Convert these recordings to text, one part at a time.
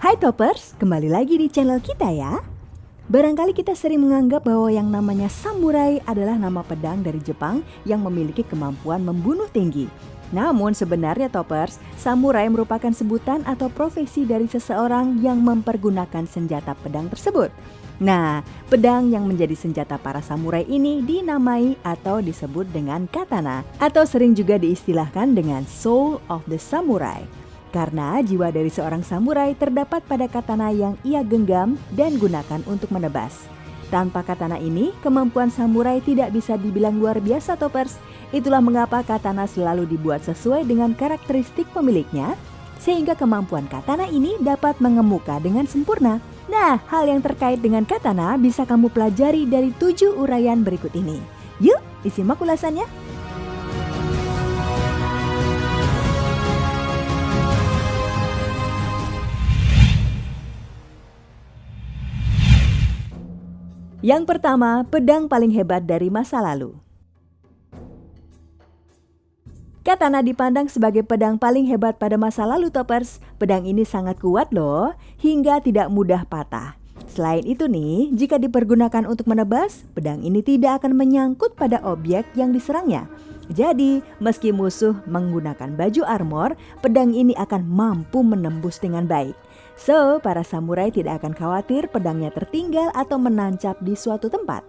Hai Toppers, kembali lagi di channel kita ya. Barangkali kita sering menganggap bahwa yang namanya samurai adalah nama pedang dari Jepang yang memiliki kemampuan membunuh tinggi. Namun sebenarnya Toppers, samurai merupakan sebutan atau profesi dari seseorang yang mempergunakan senjata pedang tersebut. Nah, pedang yang menjadi senjata para samurai ini dinamai atau disebut dengan katana, atau sering juga diistilahkan dengan Soul of the Samurai. Karena jiwa dari seorang samurai terdapat pada katana yang ia genggam dan gunakan untuk menebas. Tanpa katana ini, kemampuan samurai tidak bisa dibilang luar biasa Toppers. Itulah mengapa katana selalu dibuat sesuai dengan karakteristik pemiliknya, sehingga kemampuan katana ini dapat mengemuka dengan sempurna. Nah, hal yang terkait dengan katana bisa kamu pelajari dari 7 uraian berikut ini. Yuk, disimak ulasannya. Yang pertama, pedang paling hebat dari masa lalu. Katana dipandang sebagai pedang paling hebat pada masa lalu Toppers. Pedang ini sangat kuat loh, hingga tidak mudah patah. Selain itu nih, jika dipergunakan untuk menebas, pedang ini tidak akan menyangkut pada objek yang diserangnya. Jadi, meski musuh menggunakan baju armor, pedang ini akan mampu menembus dengan baik. So, para samurai tidak akan khawatir pedangnya tertinggal atau menancap di suatu tempat.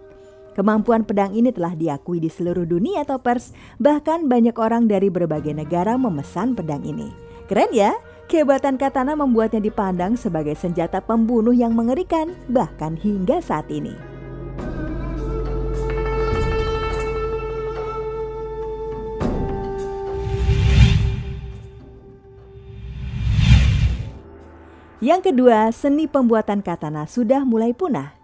Kemampuan pedang ini telah diakui di seluruh dunia Toppers, bahkan banyak orang dari berbagai negara memesan pedang ini. Keren ya? Kehebatan katana membuatnya dipandang sebagai senjata pembunuh yang mengerikan, bahkan hingga saat ini. Yang kedua, seni pembuatan katana sudah mulai punah.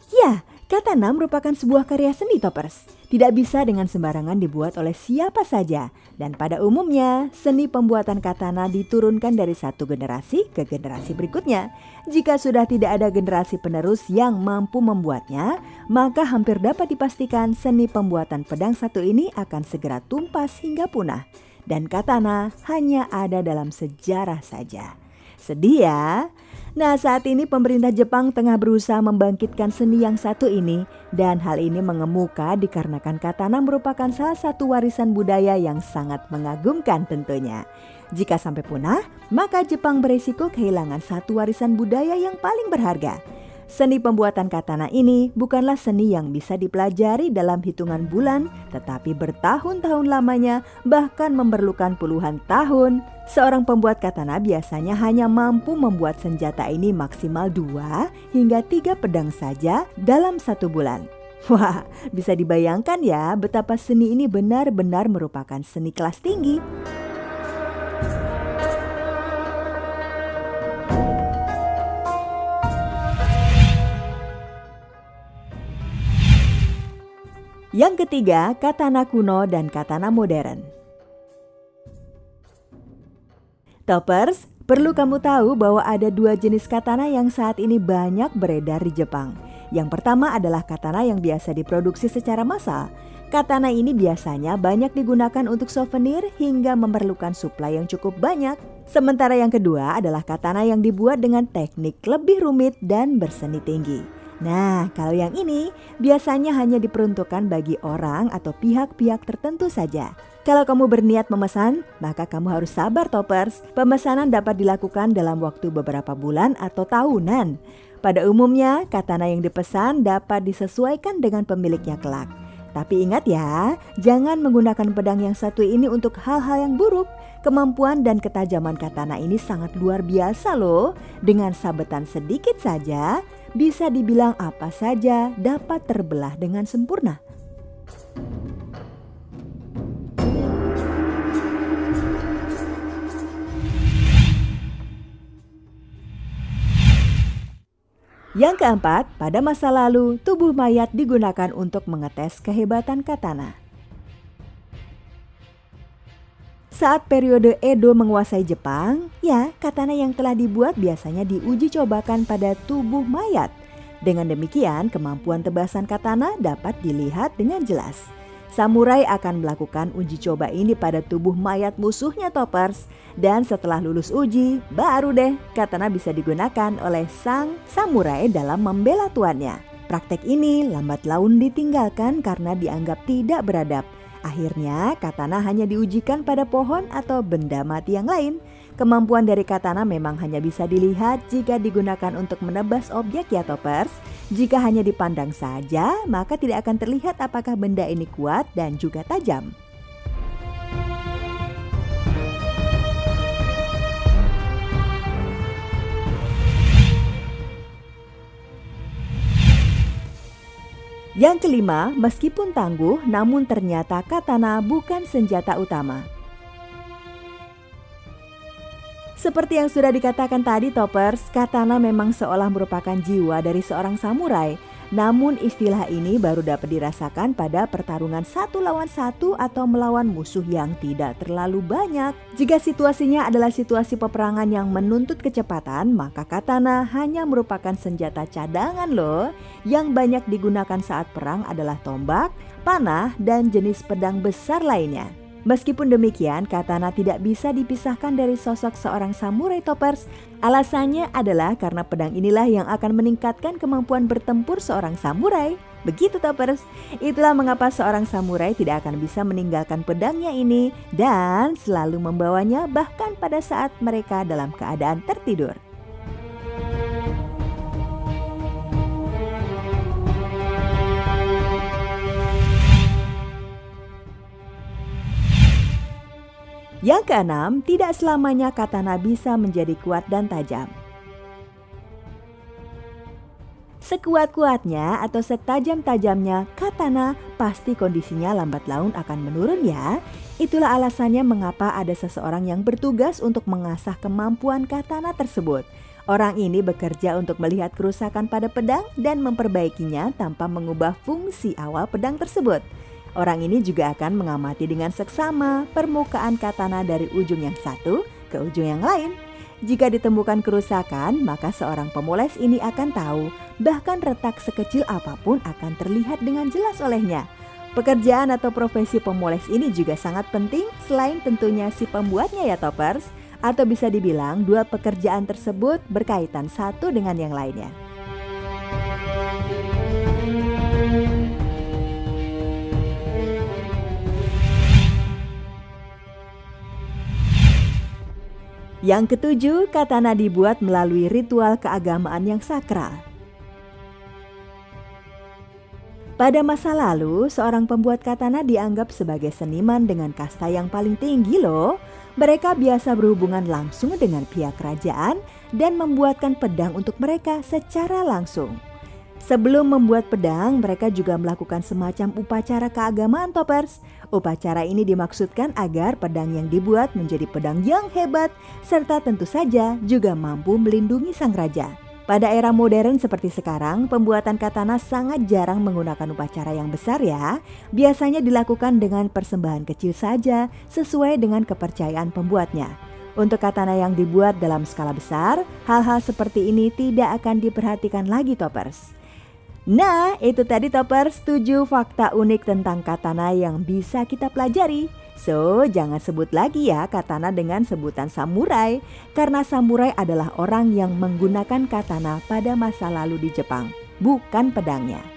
Ya, katana merupakan sebuah karya seni Toppers. Tidak bisa dengan sembarangan dibuat oleh siapa saja. Dan pada umumnya, seni pembuatan katana diturunkan dari satu generasi ke generasi berikutnya. Jika sudah tidak ada generasi penerus yang mampu membuatnya, maka hampir dapat dipastikan seni pembuatan pedang satu ini akan segera tumpas hingga punah. Dan katana hanya ada dalam sejarah saja. Sedih ya? Nah, saat ini pemerintah Jepang tengah berusaha membangkitkan seni yang satu ini. Dan hal ini mengemuka dikarenakan katana merupakan salah satu warisan budaya yang sangat mengagumkan tentunya. Jika sampai punah, maka Jepang beresiko kehilangan satu warisan budaya yang paling berharga. Seni pembuatan katana ini bukanlah seni yang bisa dipelajari dalam hitungan bulan, tetapi bertahun-tahun lamanya, bahkan memerlukan puluhan tahun. Seorang pembuat katana biasanya hanya mampu membuat senjata ini maksimal 2 hingga 3 pedang saja dalam 1 bulan. Wah, bisa dibayangkan ya betapa seni ini benar-benar merupakan seni kelas tinggi. Yang ketiga, katana kuno dan katana modern. Toppers, perlu kamu tahu bahwa ada 2 jenis katana yang saat ini banyak beredar di Jepang. Yang pertama adalah katana yang biasa diproduksi secara massal. Katana ini biasanya banyak digunakan untuk souvenir hingga memerlukan suplai yang cukup banyak. Sementara yang kedua adalah katana yang dibuat dengan teknik lebih rumit dan berseni tinggi. Nah, kalau yang ini biasanya hanya diperuntukkan bagi orang atau pihak-pihak tertentu saja. Kalau kamu berniat memesan, maka kamu harus sabar Toppers. Pemesanan dapat dilakukan dalam waktu beberapa bulan atau tahunan. Pada umumnya, katana yang dipesan dapat disesuaikan dengan pemiliknya kelak. Tapi ingat ya, jangan menggunakan pedang yang satu ini untuk hal-hal yang buruk. Kemampuan dan ketajaman katana ini sangat luar biasa loh. Dengan sabetan sedikit saja, bisa dibilang apa saja dapat terbelah dengan sempurna. Yang keempat, pada masa lalu, tubuh mayat digunakan untuk mengetes kehebatan katana. Saat periode Edo menguasai Jepang, ya katana yang telah dibuat biasanya diuji cobakan pada tubuh mayat. Dengan demikian, kemampuan tebasan katana dapat dilihat dengan jelas. Samurai akan melakukan uji coba ini pada tubuh mayat musuhnya Toppers. Dan setelah lulus uji, baru deh katana bisa digunakan oleh sang samurai dalam membela tuannya. Praktek ini lambat laun ditinggalkan karena dianggap tidak beradab. Akhirnya katana hanya diujikan pada pohon atau benda mati yang lain. Kemampuan dari katana memang hanya bisa dilihat jika digunakan untuk menebas objek ya Toppers. Jika hanya dipandang saja, maka tidak akan terlihat apakah benda ini kuat dan juga tajam. Yang kelima, meskipun tangguh, namun ternyata katana bukan senjata utama. Seperti yang sudah dikatakan tadi Toppers, katana memang seolah merupakan jiwa dari seorang samurai. Namun istilah ini baru dapat dirasakan pada pertarungan 1 lawan 1 atau melawan musuh yang tidak terlalu banyak. Jika situasinya adalah situasi peperangan yang menuntut kecepatan, maka katana hanya merupakan senjata cadangan loh. Yang banyak digunakan saat perang adalah tombak, panah, dan jenis pedang besar lainnya. Meskipun demikian, katana tidak bisa dipisahkan dari sosok seorang samurai Toppers. Alasannya adalah karena pedang inilah yang akan meningkatkan kemampuan bertempur seorang samurai. Begitu Toppers, itulah mengapa seorang samurai tidak akan bisa meninggalkan pedangnya ini dan selalu membawanya bahkan pada saat mereka dalam keadaan tertidur. Yang keenam, tidak selamanya katana bisa menjadi kuat dan tajam. Sekuat-kuatnya atau setajam-tajamnya katana, pasti kondisinya lambat laun akan menurun ya. Itulah alasannya mengapa ada seseorang yang bertugas untuk mengasah kemampuan katana tersebut. Orang ini bekerja untuk melihat kerusakan pada pedang dan memperbaikinya tanpa mengubah fungsi awal pedang tersebut. Orang ini juga akan mengamati dengan seksama permukaan katana dari ujung yang satu ke ujung yang lain. Jika ditemukan kerusakan, maka seorang pemoles ini akan tahu bahkan retak sekecil apapun akan terlihat dengan jelas olehnya. Pekerjaan atau profesi pemoles ini juga sangat penting selain tentunya si pembuatnya ya Toppers. Atau bisa dibilang dua pekerjaan tersebut berkaitan satu dengan yang lainnya. Yang ketujuh, katana dibuat melalui ritual keagamaan yang sakral. Pada masa lalu, seorang pembuat katana dianggap sebagai seniman dengan kasta yang paling tinggi loh. Mereka biasa berhubungan langsung dengan pihak kerajaan dan membuatkan pedang untuk mereka secara langsung. Sebelum membuat pedang, mereka juga melakukan semacam upacara keagamaan Toppers. Upacara ini dimaksudkan agar pedang yang dibuat menjadi pedang yang hebat, serta tentu saja juga mampu melindungi sang raja. Pada era modern seperti sekarang, pembuatan katana sangat jarang menggunakan upacara yang besar ya. Biasanya dilakukan dengan persembahan kecil saja, sesuai dengan kepercayaan pembuatnya. Untuk katana yang dibuat dalam skala besar, hal-hal seperti ini tidak akan diperhatikan lagi Toppers. Nah, itu tadi Toppers 7 fakta unik tentang katana yang bisa kita pelajari. So, jangan sebut lagi ya katana dengan sebutan samurai, karena samurai adalah orang yang menggunakan katana pada masa lalu di Jepang, bukan pedangnya.